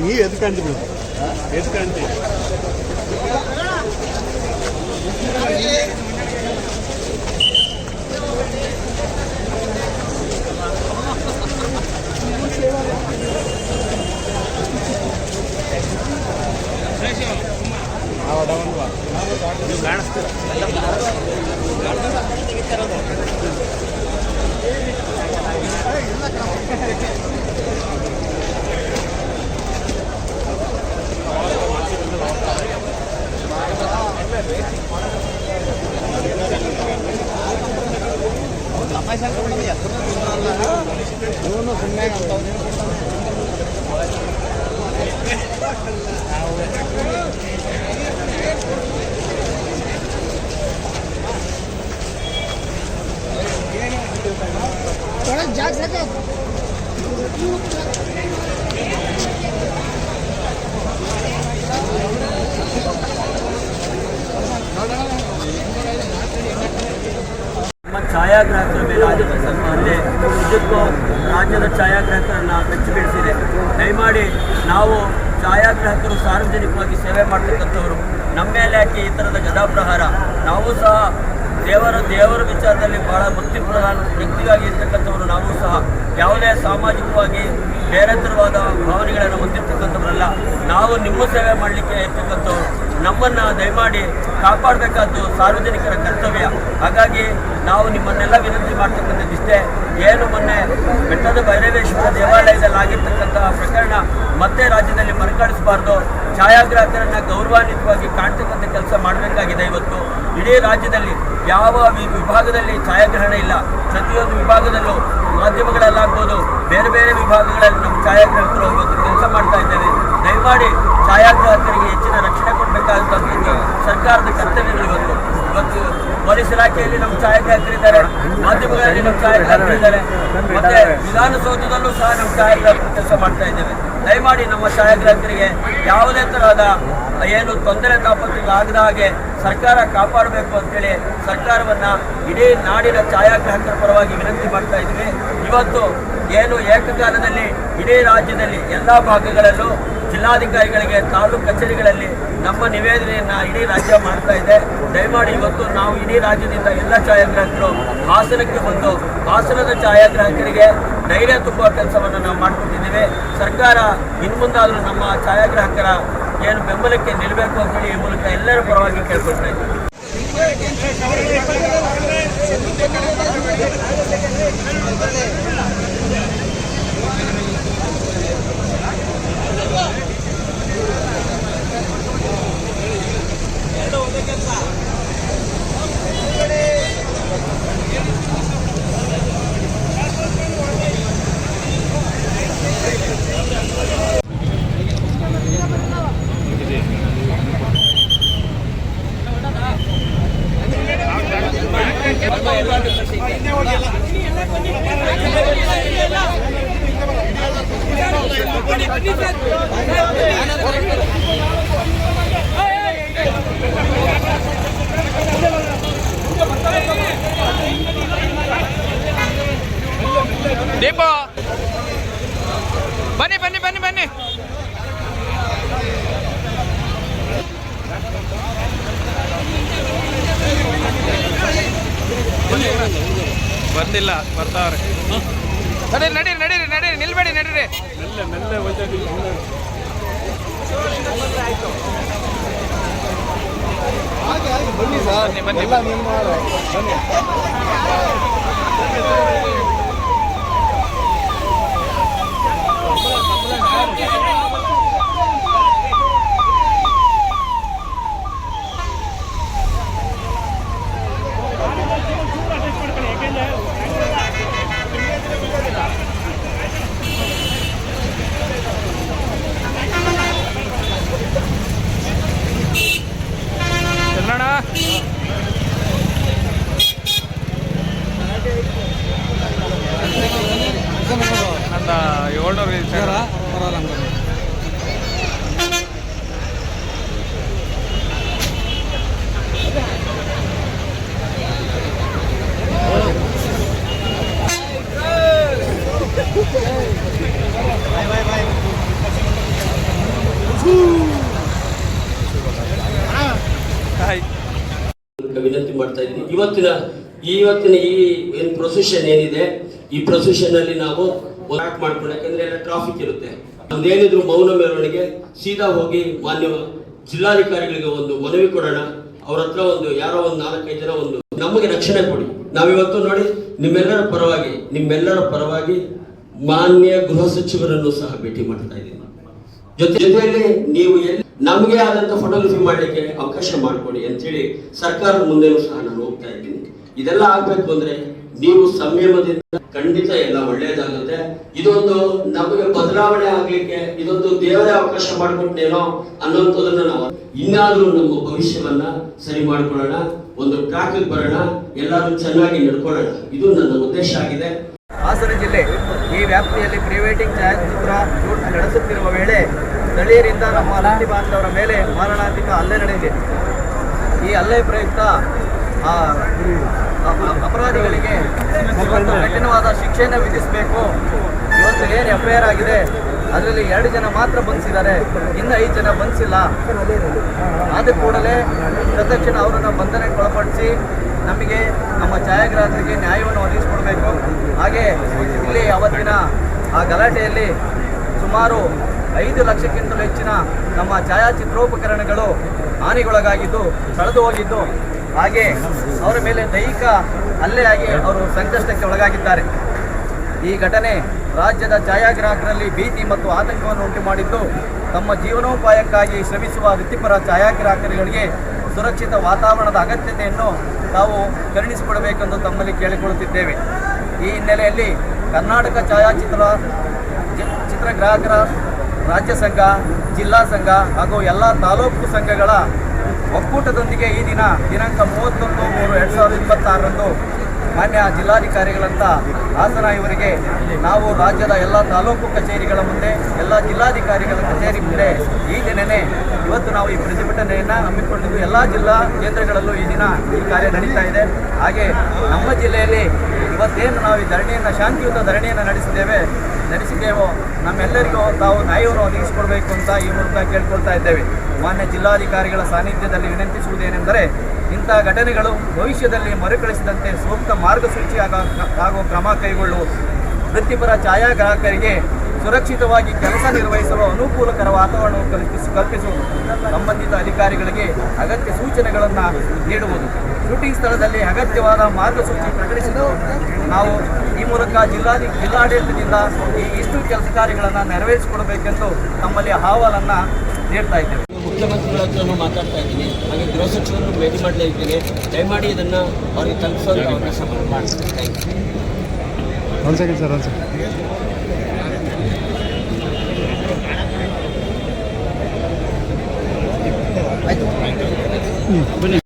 ನೀವು ಎದ್ಕೊಂಡ್ರಿ ಎದ್ಕೊಂಡ್ರಿ ಕಾಣಿಸ್ತೀರ थोड़ा जाग सके ಛಾಯಾಗ್ರಾಹಕರ ಮೇಲೆ ಆಗಿದ್ದ ಸ್ವಲ್ಪ ಹಲ್ಲೆ ನಿಜಕ್ಕೂ ರಾಜ್ಯದ ಛಾಯಾಗ್ರಾಹಕರನ್ನು ಬೆಚ್ಚಬೀಳಿಸಿದೆ. ದಯಮಾಡಿ ನಾವು ಛಾಯಾಗ್ರಾಹಕರು ಸಾರ್ವಜನಿಕವಾಗಿ ಸೇವೆ ಮಾಡ್ತಕ್ಕಂಥವ್ರು, ನಮ್ಮ ಮೇಲೆ ಯಾಕೆ ಈ ಥರದ ಗದಾಪ್ರಹಾರ? ನಾವು ಸಹ ದೇವರ ವಿಚಾರದಲ್ಲಿ ಭಾಳ ಭಕ್ತಿ ಪ್ರಧಾನ ವ್ಯಕ್ತಿಯಾಗಿ ಇರ್ತಕ್ಕಂಥವ್ರು. ನಾವು ಸಹ ಯಾವುದೇ ಸಾಮಾಜಿಕವಾಗಿ ಬೇರೆ ಥರವಾದ ಭಾವನೆಗಳನ್ನು ಹೊಂದಿರ್ತಕ್ಕಂಥವ್ರಲ್ಲ. ನಾವು ನಿಮ್ಮ ಸೇವೆ ಮಾಡಲಿಕ್ಕೆ ಇರ್ತಕ್ಕಂಥವ್ರು. ನಮ್ಮನ್ನು ದಯಮಾಡಿ ಕಾಪಾಡಬೇಕಾದ್ದು ಸಾರ್ವಜನಿಕರ ಕರ್ತವ್ಯ. ಹಾಗಾಗಿ ನಾವು ನಿಮ್ಮನ್ನೆಲ್ಲ ವಿನಂತಿ ಮಾಡ್ತಕ್ಕಂಥದ್ದಿಷ್ಟೇ, ಏನು ಮೊನ್ನೆ ಬೆಟ್ಟದ ಭೈರವೇಶ್ವರ ದೇವಾಲಯದಲ್ಲಿ ಆಗಿರ್ತಕ್ಕಂತಹ ಪ್ರಕರಣ ಮತ್ತೆ ರಾಜ್ಯದಲ್ಲಿ ಮರುಕಳಿಸಬಾರ್ದು. ಛಾಯಾಗ್ರಾಹಕರನ್ನು ಗೌರವಾನ್ವಿತವಾಗಿ ಕಾಣ್ತಕ್ಕಂಥ ಕೆಲಸ ಮಾಡಬೇಕಾಗಿದೆ. ಇವತ್ತು ಇಡೀ ರಾಜ್ಯದಲ್ಲಿ ಯಾವ ವಿಭಾಗದಲ್ಲಿ ಛಾಯಾಗ್ರಹಣ ಇಲ್ಲ, ಪ್ರತಿಯೊಂದು ವಿಭಾಗದಲ್ಲೂ ಮಾಧ್ಯಮಗಳಲ್ಲಾಗ್ಬೋದು, ಬೇರೆ ಬೇರೆ ವಿಭಾಗಗಳಲ್ಲಿ ನಮ್ಮ ಛಾಯಾಗ್ರಾಹಕರು ಇವತ್ತು ಕೆಲಸ ಮಾಡ್ತಾ ಇದ್ದೇವೆ. ದಯಮಾಡಿ ಛಾಯಾಗ್ರಾಹಕರಿಗೆ ಹೆಚ್ಚಿನ ರಕ್ಷಣೆ ಕೊಡಬೇಕಾದಂಥದ್ದು ಸರ್ಕಾರದ ಕರ್ತವ್ಯಗಳು. ಇವತ್ತು ಪೊಲೀಸ್ ಇಲಾಖೆಯಲ್ಲಿ ನಮ್ಮ ಛಾಯಾಗ್ರಾಹಕರಿದ್ದಾರೆ, ಮಾಧ್ಯಮಗಳಲ್ಲಿ ನಮ್ಮ ಛಾಯಾಗ್ರಾಹಕರಿದ್ದಾರೆ, ಮತ್ತೆ ವಿಧಾನಸೌಧದಲ್ಲೂ ಸಹ ನಮ್ಮ ಛಾಯಾಗ್ರಾಹಕರು ಕೆಲಸ ಮಾಡ್ತಾ ಇದ್ದೇವೆ. ದಯಮಾಡಿ ನಮ್ಮ ಛಾಯಾಗ್ರಾಹಕರಿಗೆ ಯಾವುದೇ ತರಹದ ಏನು ತೊಂದರೆ ತಾಪತ್ರಗಳಾಗದ ಹಾಗೆ ಸರ್ಕಾರ ಕಾಪಾಡಬೇಕು ಅಂತೇಳಿ ಸರ್ಕಾರವನ್ನು ಇಡೀ ನಾಡಿನ ಛಾಯಾಗ್ರಾಹಕರ ಪರವಾಗಿ ವಿನಂತಿ ಮಾಡ್ತಾ ಇದ್ದೀವಿ. ಇವತ್ತು ಏನು ಏಕಕಾಲದಲ್ಲಿ ಇಡೀ ರಾಜ್ಯದಲ್ಲಿ ಎಲ್ಲ ಭಾಗಗಳಲ್ಲೂ ಜಿಲ್ಲಾಧಿಕಾರಿಗಳಿಗೆ ತಾಲೂಕು ಕಚೇರಿಗಳಲ್ಲಿ ನಮ್ಮ ನಿವೇದನೆಯನ್ನು ಇಡೀ ರಾಜ್ಯ ಮಾಡ್ತಾ ಇದೆ. ದಯಮಾಡಿ ಇವತ್ತು ನಾವು ಇಡೀ ರಾಜ್ಯದಿಂದ ಎಲ್ಲ ಛಾಯಾಗ್ರಾಹಕರು ಹಾಸನಕ್ಕೆ ಬಂದು ಹಾಸನದ ಛಾಯಾಗ್ರಾಹಕರಿಗೆ ಧೈರ್ಯ ತುಂಬುವ ಕೆಲಸವನ್ನು ನಾವು ಮಾಡಿಕೊಟ್ಟಿದ್ದೇವೆ. ಸರ್ಕಾರ ಇನ್ನು ಮುಂದಾದರೂ ನಮ್ಮ ಛಾಯಾಗ್ರಾಹಕರ ಏನು ಬೆಂಬಲಕ್ಕೆ ನಿಲ್ಲಬೇಕು ಅಂತೇಳಿ ಈ ಮೂಲಕ ಎಲ್ಲರ ಪರವಾಗಿ ಕೇಳ್ಕೊಳ್ತಾ ಇದ್ದೀವಿ. ದೀಪ ಬನ್ನಿ ಬನ್ನಿ ಬನ್ನಿ ಬನ್ನಿ ಬಂದಿಲ್ಲ, ಬರ್ತಾವ್ರೆ. ನಡೀರಿ ನಡೀರಿ ನಡೀರಿ ನಡೀರಿ, ನಿಲ್ಬೇಡಿ, ನಡೀರಿ. ಬನ್ನಿ ಸರ್, ಬನ್ನಿ ಬನ್ನಿ. ನಂದ 700 ಬರಲ್ಲ ಇವತ್ತಿನ ಈ ಏನು ಪ್ರೊಸೆಷನ್ ಏನಿದೆ, ಈ ಪ್ರೊಸೆಷನ್ ಅಲ್ಲಿ ನಾವು ಹೋರಾಟ ಮಾಡ್ಕೊಂಡು, ಯಾಕಂದ್ರೆ ಎಲ್ಲ ಟ್ರಾಫಿಕ್ ಇರುತ್ತೆ, ನಮ್ದೇನಿದ್ರು ಮೌನ ಮೆರವಣಿಗೆ ಸೀದಾ ಹೋಗಿ ಮಾನ್ಯ ಜಿಲ್ಲಾಧಿಕಾರಿಗಳಿಗೆ ಒಂದು ಮನವಿ ಕೊಡೋಣ. ಅವ್ರ ಹತ್ರ ಯಾರೋ ಒಂದು 4-5 ಜನ ನಮಗೆ ರಕ್ಷಣೆ ಕೊಡಿ. ನಾವಿವತ್ತು ನೋಡಿ ನಿಮ್ಮೆಲ್ಲರ ಪರವಾಗಿ ಮಾನ್ಯ ಗೃಹ ಸಚಿವರನ್ನು ಸಹ ಭೇಟಿ ಮಾಡ್ತಾ ಇದ್ದೀನಿ. ಜೊತೆಯಲ್ಲಿ ನೀವು ನಮಗೆ ಆದಂತ ಫೋಟೋಗ್ರಫಿ ಮಾಡ್ಲಿಕ್ಕೆ ಅವಕಾಶ ಮಾಡಿಕೊಡಿ ಅಂತೇಳಿ ಸರ್ಕಾರದ ಮುಂದೆನೂ ಸಹ ನಾನು ಹೋಗ್ತಾ ಇದ್ದೀನಿ. ಇದೆಲ್ಲ ಆಗ್ಬೇಕು ಅಂದ್ರೆ ನೀವು ಸಂಯಮದಿಂದ ಖಂಡಿತ ಎಲ್ಲ ಒಳ್ಳೇದಾಗುತ್ತೆ. ಇದೊಂದು ನಮಗೆ ಬದಲಾವಣೆ ಆಗ್ಲಿಕ್ಕೆ ಇದೊಂದು ದೇವರೇ ಅವಕಾಶ ಮಾಡಿಕೊಟ್ಟೇನೋ ಅನ್ನೋಂಥದನ್ನ ನಾವು ಇನ್ನಾದ್ರೂ ನಮ್ಮ ಭವಿಷ್ಯವನ್ನ ಸರಿ ಮಾಡ್ಕೊಳ್ಳೋಣ, ಒಂದು ಟ್ರ್ಯಾಕ್ ಬರೋಣ, ಎಲ್ಲರೂ ಚೆನ್ನಾಗಿ ನಡ್ಕೊಳ್ಳೋಣ. ಇದು ನನ್ನ ಉದ್ದೇಶ ಆಗಿದೆ. ಹಾಸನ ಜಿಲ್ಲೆ ಈ ವ್ಯಾಪ್ತಿಯಲ್ಲಿ ಪ್ರೀ ವೆಡ್ಡಿಂಗ್ ಛಾಯಾಚಿತ್ರ ಶೂಟ್ ನಡೆಸುತ್ತಿರುವ ವೇಳೆ ಸ್ಥಳೀಯರಿಂದ ನಮ್ಮ ಅರಣ್ಯ ಬಾಂಧವರ ಮೇಲೆ ಮಾರಣಾಂತಿಕ ಹಲ್ಲೆ ನಡೆದಿದೆ. ಈ ಹಲ್ಲೆ ಪ್ರಯುಕ್ತ ಅಪರಾಧಿಗಳಿಗೆ ಕಠಿಣವಾದ ಶಿಕ್ಷೆಯನ್ನು ವಿಧಿಸಬೇಕು. ಇವತ್ತು ಏನು FIR ಆಗಿದೆ ಅದರಲ್ಲಿ 2 ಜನ ಮಾತ್ರ ಬಂಧಿಸಿದ್ದಾರೆ, ಇನ್ನು 5 ಜನ ಬಂಧಿಸಿಲ್ಲ. ಆದ ಕೂಡಲೇ ತಕ್ಷಣ ಅವರನ್ನು ಬಂಧನಕ್ಕೆ ಒಳಪಡಿಸಿ ನಮಗೆ ನಮ್ಮ ಛಾಯಾಗ್ರಾಹಕರಿಗೆ ನ್ಯಾಯವನ್ನು ಒದಗಿಸಿಕೊಡಬೇಕು. ಹಾಗೆ ಇಲ್ಲಿ ಅವತ್ತಿನ ಆ ಗಲಾಟೆಯಲ್ಲಿ ಸುಮಾರು 5 ಲಕ್ಷಕ್ಕಿಂತಲೂ ಹೆಚ್ಚಿನ ನಮ್ಮ ಛಾಯಾಚಿತ್ರೋಪಕರಣಗಳು ಹಾನಿಗೊಳಗಾಗಿದ್ದು, ಕಳೆದು ಹೋಗಿದ್ದು, ಹಾಗೆ ಅವರ ಮೇಲೆ ದೈಹಿಕ ಹಲ್ಲೆಯಾಗಿ ಅವರು ಸಂಕಷ್ಟಕ್ಕೆ ಒಳಗಾಗಿದ್ದಾರೆ. ಈ ಘಟನೆ ರಾಜ್ಯದ ಛಾಯಾಗ್ರಾಹಕರಲ್ಲಿ ಭೀತಿ ಮತ್ತು ಆತಂಕವನ್ನು ಉಂಟು ಮಾಡಿದ್ದು, ತಮ್ಮ ಜೀವನೋಪಾಯಕ್ಕಾಗಿ ಶ್ರಮಿಸುವ ವೃತ್ತಿಪರ ಛಾಯಾಗ್ರಾಹಕರಿಗೆ ಸುರಕ್ಷಿತ ವಾತಾವರಣದ ಅಗತ್ಯತೆಯನ್ನು ತಾವು ಕರುಣಿಸಿಕೊಡಬೇಕೆಂದು ತಮ್ಮಲ್ಲಿ ಕೇಳಿಕೊಳ್ಳುತ್ತಿದ್ದೇವೆ. ಈ ಹಿನ್ನೆಲೆಯಲ್ಲಿ ಕರ್ನಾಟಕ ಚಿತ್ರಗ್ರಾಹಕರ ರಾಜ್ಯ ಸಂಘ, ಜಿಲ್ಲಾ ಸಂಘ ಹಾಗೂ ಎಲ್ಲ ತಾಲೂಕು ಸಂಘಗಳ ಒಕ್ಕೂಟದೊಂದಿಗೆ ಈ ದಿನಾಂಕ 31/3/2026 ಮಾನ್ಯ ಜಿಲ್ಲಾಧಿಕಾರಿಗಳಂತ ಹಾಸನ ಇವರಿಗೆ ನಾವು ರಾಜ್ಯದ ಎಲ್ಲ ತಾಲೂಕು ಕಚೇರಿಗಳ ಮುಂದೆ, ಎಲ್ಲ ಜಿಲ್ಲಾಧಿಕಾರಿಗಳ ಕಚೇರಿ ಮುಂದೆ ಈ ದಿನವೇ ಇವತ್ತು ನಾವು ಈ ಪ್ರತಿಭಟನೆಯನ್ನು ಹಮ್ಮಿಕೊಂಡಿದ್ದು. ಎಲ್ಲ ಜಿಲ್ಲಾ ಕೇಂದ್ರಗಳಲ್ಲೂ ಈ ಕಾರ್ಯ ನಡೀತಾ ಇದೆ. ಹಾಗೆ ನಮ್ಮ ಜಿಲ್ಲೆಯಲ್ಲಿ ಇವತ್ತೇನು ನಾವು ಈ ಧರಣಿಯನ್ನು, ಶಾಂತಿಯುತ ಧರಣಿಯನ್ನು ನಡೆಸಿದ್ದೇವೋ ನಮ್ಮೆಲ್ಲರಿಗೂ ತಾವು ನ್ಯಾಯವನ್ನು ಒದಗಿಸಿಕೊಡಬೇಕು ಅಂತ ಈ ಮೂಲಕ ಕೇಳ್ಕೊಳ್ತಾ ಇದ್ದೇವೆ. ಮಾನ್ಯ ಜಿಲ್ಲಾಧಿಕಾರಿಗಳ ಸಾನ್ನಿಧ್ಯದಲ್ಲಿ ವಿನಂತಿಸುವುದೇನೆಂದರೆ, ಇಂಥ ಘಟನೆಗಳು ಭವಿಷ್ಯದಲ್ಲಿ ಮರುಕಳಿಸಿದಂತೆ ಸೂಕ್ತ ಮಾರ್ಗಸೂಚಿ ಹಾಗೂ ಕ್ರಮ ಕೈಗೊಳ್ಳುವುದು, ವೃತ್ತಿಪರ ಛಾಯಾಗ್ರಾಹಕರಿಗೆ ಸುರಕ್ಷಿತವಾಗಿ ಕೆಲಸ ನಿರ್ವಹಿಸಲು ಅನುಕೂಲಕರ ವಾತಾವರಣವನ್ನು ಕಲ್ಪಿಸುವುದು, ಸಂಬಂಧಿತ ಅಧಿಕಾರಿಗಳಿಗೆ ಅಗತ್ಯ ಸೂಚನೆಗಳನ್ನು ನೀಡುವುದು, ಶೂಟಿಂಗ್ ಸ್ಥಳದಲ್ಲಿ ಅಗತ್ಯವಾದ ಮಾರ್ಗಸೂಚಿ ಪ್ರಕಟಿಸಿದ್ದು ನಾವು ಈ ಮೂಲಕ ಜಿಲ್ಲಾಡಳಿತದಿಂದ ಇಷ್ಟು ಕೆಲಸ ಕಾರ್ಯಗಳನ್ನು ನೆರವೇರಿಸಿಕೊಡಬೇಕೆಂದು ತಮ್ಮಲ್ಲಿ ಅಹವಾಲನ್ನು ನೀಡ್ತಾ ಇದ್ದೇವೆ. ಮುಖ್ಯಮಂತ್ರಿಗಳ ಹತ್ರನೂ ಮಾತಾಡ್ತಾ ಇದ್ದೀನಿ, ಹಾಗೆ ಗೃಹ ಸಚಿವರನ್ನು ಭೇಟಿ ಮಾಡಲೇ ಇದ್ದೀನಿ. ದಯಮಾಡಿ ಇದನ್ನು ಅವರಿಗೆ ತಲುಪಿಸುವಂಥ ಅವಕಾಶ ಮಾಡ್ತೀನಿ. ಒಂದು ಸೆಕೆಂಡ್ ಸರ್, ಒಂದು ಸೆಕೆಂಡ್. ಆಯಿತು, ಬನ್ನಿ.